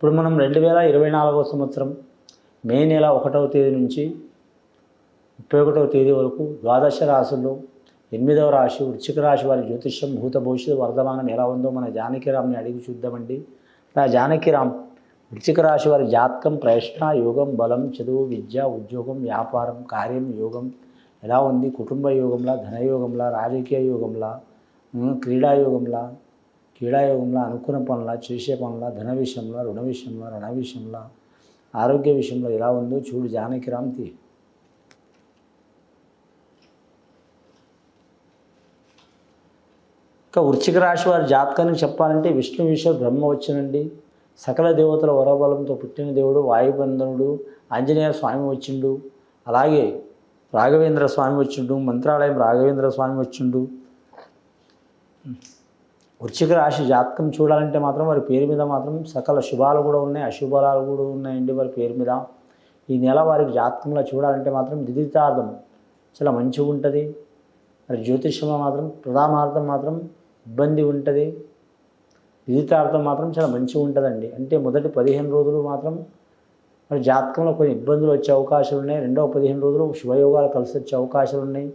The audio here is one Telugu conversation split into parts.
ఇప్పుడు మనం 2024వ సంవత్సరం మే నెల 1వ తేదీ నుంచి 31వ తేదీ వరకు ద్వాదశ రాశుల్లో 8వ రాశి వృశ్చిక రాశి వారి జ్యోతిష్యం భూత భవిష్యత్తు వర్ధమానం ఎలా ఉందో మన జానకిరామ్ని అడిగి చూద్దామండి. జానకిరామ్ వృశ్చిక రాశి వారి జాతకం ప్రయత్న యోగం బలం చదువు విద్య ఉద్యోగం వ్యాపారం కార్యం యోగం ఎలా ఉంది, కుటుంబ యోగంలా ధనయోగంలా రాజకీయ యోగంలా క్రీడాయోగంలా అనుకున్న పనుల చేసే పనుల ధన విషయంలో రుణ విషయంలో రణ విషయంలో ఆరోగ్య విషయంలో ఎలా ఉందో చూడు జానకిరామ్ తీ. ఇక వృశ్చిక రాశి వారి జాతకానికి చెప్పాలంటే విష్ణు విశ్వ బ్రహ్మ వచ్చినండి. సకల దేవతల వరబలంతో పుట్టిన దేవుడు వాయుబంధనుడు ఆంజనేయ స్వామి వచ్చిండు. అలాగే రాఘవేంద్ర స్వామి వచ్చిండు. మంత్రాలయం రాఘవేంద్ర స్వామి వచ్చిండు. వృశ్చిక రాశి జాతకం చూడాలంటే మాత్రం వారి పేరు మీద మాత్రం సకల శుభాలు కూడా ఉన్నాయి, అశుభాలు కూడా ఉన్నాయండి వారి పేరు మీద. ఈ నెల వారికి జాతకంలో చూడాలంటే మాత్రం ద్వితీయార్థం చాలా మంచిగా ఉంటుంది. మరి జ్యోతిష్యంలో మాత్రం ప్రథమార్థం మాత్రం ఇబ్బంది ఉంటుంది, ద్వితీయార్థం మాత్రం చాలా మంచిగా ఉంటుందండి. అంటే మొదటి 15 రోజులు మాత్రం మరి జాతకంలో కొన్ని ఇబ్బందులు వచ్చే అవకాశాలు ఉన్నాయి. రెండవ 15 రోజులు శుభయోగాలు కలిసి వచ్చే అవకాశాలు ఉన్నాయి.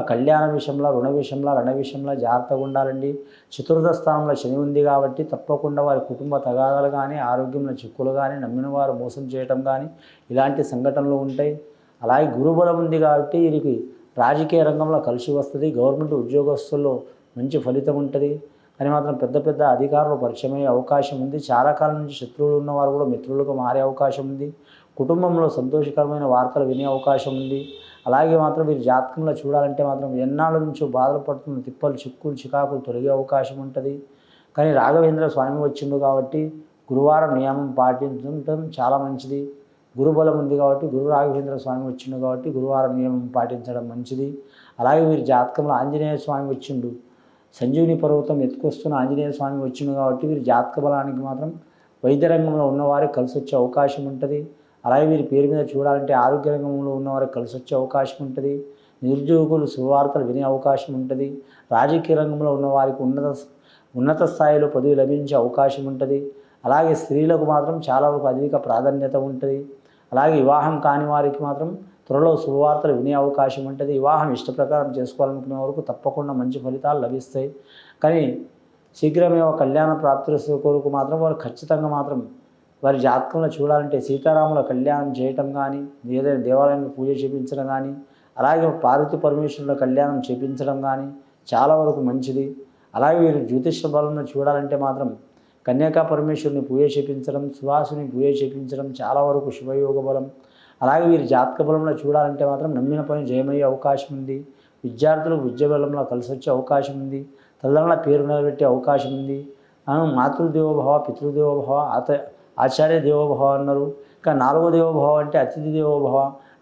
కళ్యాణ విషయంలో రుణ విషయంలో రణ విషయంలో జాగ్రత్తగా ఉండాలండి. చతుర్థ స్థానంలో శని ఉంది కాబట్టి తప్పకుండా వారి కుటుంబ తగాదాలు కానీ ఆరోగ్యంలో చిక్కులు కానీ నమ్మిన వారు మోసం చేయటం కానీ ఇలాంటి సంఘటనలు ఉంటాయి. అలాగే గురుబలం ఉంది కాబట్టి వీరికి రాజకీయ రంగంలో కలిసి వస్తుంది. గవర్నమెంట్ ఉద్యోగస్తుల్లో మంచి ఫలితం ఉంటుంది. కానీ మాత్రం పెద్ద పెద్ద అధికారులు పరిచయం అయ్యే అవకాశం ఉంది. చాలా కాలం నుంచి శత్రువులు ఉన్నవారు కూడా మిత్రులుగా మారే అవకాశం ఉంది. కుటుంబంలో సంతోషకరమైన వార్తలు వినే అవకాశం ఉంది. అలాగే మాత్రం మీరు జాతకంలో చూడాలంటే మాత్రం ఎన్నాళ్ళ నుంచో బాధలు పడుతున్న తిప్పలు చిక్కులు చికాకులు తొలగే అవకాశం ఉంటుంది. కానీ రాఘవేంద్ర స్వామి వచ్చిండు కాబట్టి గురువారం నియమం పాటించడం చాలా మంచిది. గురుబలం ఉంది కాబట్టి గురు రాఘవేంద్ర స్వామి వచ్చిండు కాబట్టి గురువారం నియమం పాటించడం మంచిది. అలాగే వీరి జాతకంలో ఆంజనేయ స్వామి వచ్చిండు. సంజీవిని పర్వతం ఎత్తుకొస్తున్న ఆంజనేయ స్వామి వచ్చిండు కాబట్టి వీరి జాతక బలానికి మాత్రం వైద్య రంగంలో ఉన్నవారికి కలిసి వచ్చే అవకాశం ఉంటుంది. అలాగే వీరి పేరు మీద చూడాలంటే ఆరోగ్య రంగంలో ఉన్నవారికి కలిసి వచ్చే అవకాశం ఉంటుంది. నిరుద్యోగులు శుభవార్తలు వినే అవకాశం ఉంటుంది. రాజకీయ రంగంలో ఉన్నవారికి ఉన్నత స్థాయిలో పదవి లభించే అవకాశం ఉంటుంది. అలాగే స్త్రీలకు మాత్రం చాలా వరకు అధిక ప్రాధాన్యత ఉంటుంది. అలాగే వివాహం కాని వారికి మాత్రం త్వరలో శుభవార్తలు వినే అవకాశం ఉంటుంది. వివాహం ఇష్ట ప్రకారం చేసుకోవాలనుకునే వరకు తప్పకుండా మంచి ఫలితాలు లభిస్తాయి. కానీ శీఘ్రమే కళ్యాణ ప్రాప్తి కొరకు మాత్రం వారు ఖచ్చితంగా మాత్రం వారి జాతకంలో చూడాలంటే సీతారాముల కళ్యాణం చేయటం కానీ ఏదైనా దేవాలయంలో పూజ చేయించడం కానీ అలాగే పార్వతీ పరమేశ్వరుల కళ్యాణం చేయించడం కానీ చాలా వరకు మంచిది. అలాగే వీరు జ్యోతిష బలంలో చూడాలంటే మాత్రం కన్యాకా పరమేశ్వరుని పూజ చేయించడం సువాసుని పూజ చేయించడం చాలా వరకు శుభయోగ బలం. అలాగే వీరి జాతక బలంలో చూడాలంటే మాత్రం నమ్మిన పని జయమయ్యే అవకాశం ఉంది. విద్యార్థులకు విద్య బలంలో కలిసి వచ్చే అవకాశం ఉంది. తల్లిదండ్రుల పేరు నిలబెట్టే అవకాశం ఉంది. మాతృదేవోభవ పితృదేవోభవ ఆచార్య దేవోభవ అన్నారు. ఇంకా 4వ దేవోభవ అంటే అతిథి దేవోభవ.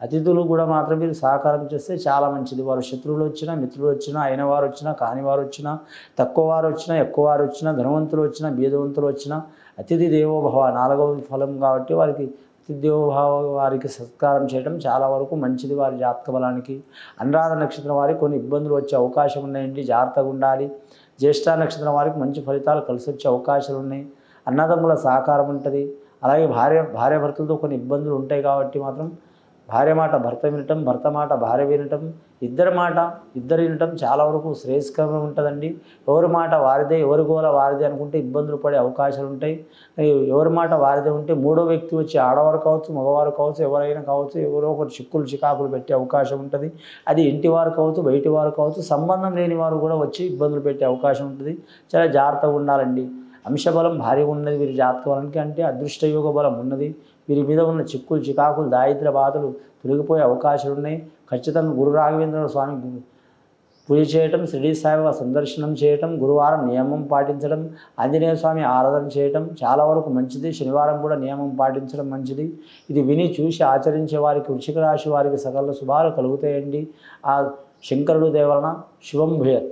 అతిథులు కూడా మాత్రం మీరు సహకారం చేస్తే చాలా మంచిది. వారు శత్రువులు వచ్చినా మిత్రులు వచ్చినా అయిన వారు వచ్చినా కాని వారు వచ్చినా తక్కువ వారు వచ్చినా ఎక్కువ వారు వచ్చినా ధనవంతులు వచ్చినా బీదవంతులు వచ్చినా అతిథి దేవోభవ 4వ ఫలం కాబట్టి వారికి అతిథి దేవోభవ వారికి సత్కారం చేయడం చాలా వరకు మంచిది. వారి జాతక బలానికి అనురాధ నక్షత్రం వారికి కొన్ని ఇబ్బందులు వచ్చే అవకాశం ఉన్నాయండి, జాగ్రత్తగా ఉండాలి. జ్యేష్ఠ నక్షత్రం వారికి మంచి ఫలితాలు కలిసి వచ్చే అవకాశాలు ఉన్నాయి. అన్నదమ్ముల సహకారం ఉంటుంది. అలాగే భార్యాభర్తలతో కొన్ని ఇబ్బందులు ఉంటాయి కాబట్టి మాత్రం భార్య మాట భర్త వినటం, భర్త మాట భార్య వినటం, ఇద్దరు మాట ఇద్దరు వినటం చాలా వరకు శ్రేయస్కరంగా ఉంటుందండి. ఎవరి మాట వారిదే ఎవరి గోల వారిదే అనుకుంటే ఇబ్బందులు పడే అవకాశాలు ఉంటాయి. ఎవరి మాట వారిదే ఉంటే మూడో వ్యక్తి వచ్చి ఆడవారు కావచ్చు మగవారు కావచ్చు ఎవరైనా కావచ్చు ఎవరో ఒకరు చిక్కులు చికాకులు పెట్టే అవకాశం ఉంటుంది. అది ఇంటి వారు కావచ్చు బయటి వారు కావచ్చు సంబంధం లేని వారు కూడా వచ్చి ఇబ్బందులు పెట్టే అవకాశం ఉంటుంది. చాలా జాగ్రత్తగా ఉండాలండి. అంశబలం భారీగా ఉన్నది వీరి జాతక బలానికి. అంటే అదృష్టయోగ బలం ఉన్నది. వీరి మీద ఉన్న చిక్కులు చికాకులు దారిద్ర్య బాధలు తొలగిపోయే అవకాశాలు ఉన్నాయి. ఖచ్చితంగా గురు రాఘవేంద్ర స్వామి పూజ చేయటం, షిరిడి సాయిబాబా సందర్శనం చేయటం, గురువారం నియమం పాటించడం, ఆంజనేయ స్వామి ఆరాధన చేయటం చాలా వరకు మంచిది. శనివారం కూడా నియమం పాటించడం మంచిది. ఇది విని చూసి ఆచరించే వారికి వృశ్చిక రాశి వారికి సకల శుభాలు కలుగుతాయండి. ఆ శంకరుడు దేవలన శుభం భూయత్.